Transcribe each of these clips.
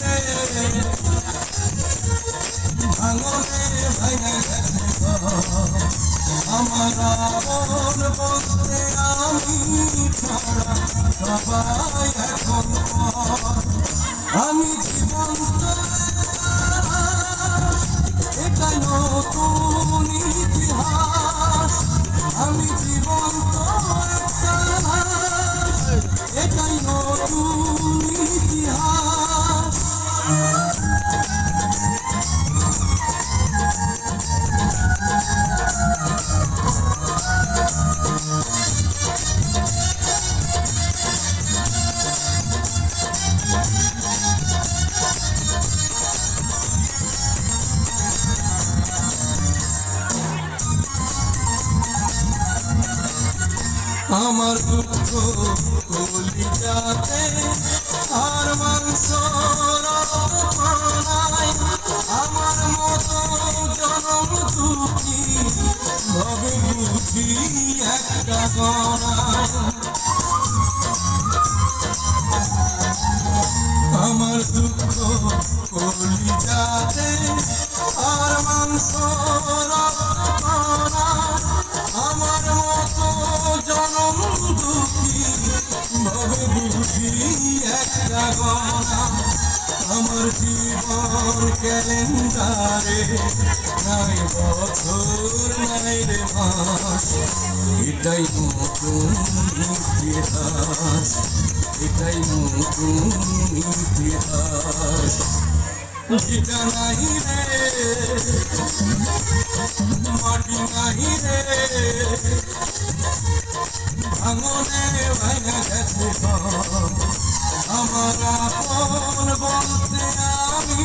রে ভাঙনে ভাঙে গেছে আমার আপন বলতে আমি ছাড়া সবাই এখন আমি জীবন্ত এটাই নতুন ইতিহাস আমি জীবন্ত এটাই নতুন ইতিহাস আমার দুঃখ কলিজাতে আর মাংস রক্তমালায় আমার মতো জনম দুঃখী ভবে বুঝি একটা গণায় আমার দুঃখ কলিজাতে আর মাংস রক্তমালায় আমার মতো জনম দুঃখী ভবে বুঝি একটা গণা আমার জীবন ক্যালেন্ডারে নাই বছর নাই রে মাস এটাই নতুন ইতিহাস এটাই নতুন ইতিহাস ভিটা নাই রে মাটি নাই রে ভাঙনে ভাঙা গেছে আমার আপন বলতে আমি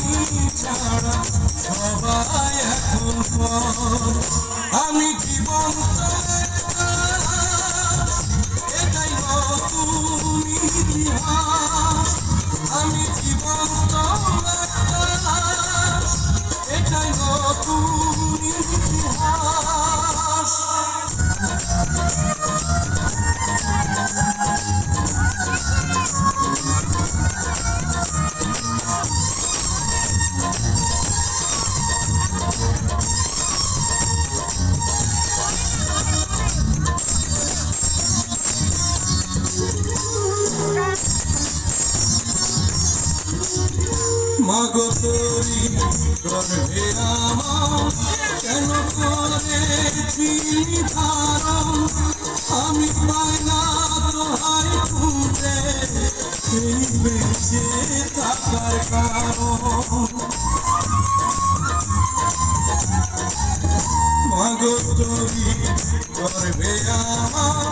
ছাড়া সবাই এখন আমি জীবন্ত এটাই নতুন ইতিহাস আমি জীবন্ত এটাই নতুন ইতিহাস মাগো তোরি গর্ভে আমার কেন করেছি ধারণ আমি পাই না তোহাই খুঁজে এই বেঁচে থাকার কারণ মাগো তোরি গর্ভে আমার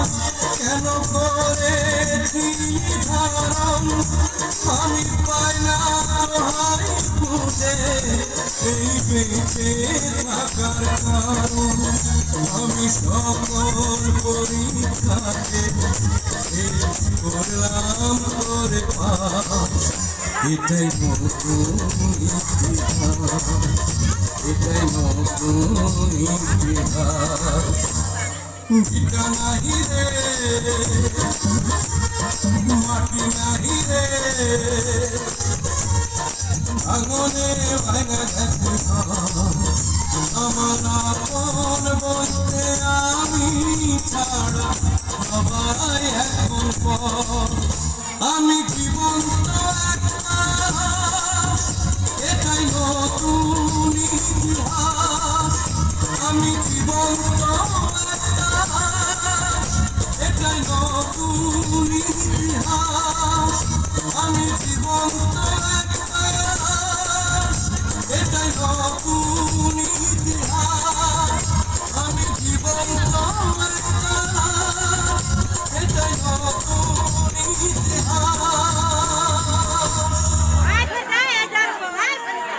কেন করেছি ধারণ আমি পাই না তোহাই খুঁজে এই বেঁচে থাকার কারণ আমি সকল পরীক্ষাতে করলাম করে পাস এটাই নতুন ইতিহাস এটাই নতুন ইতিহাস ভিটা নাহি রে মাটি নাহি রে ভাঙনে ভাঙা গেছে আমার আপন বলতে আমি ছাড়া সবাই এখন আমি জীবন্ত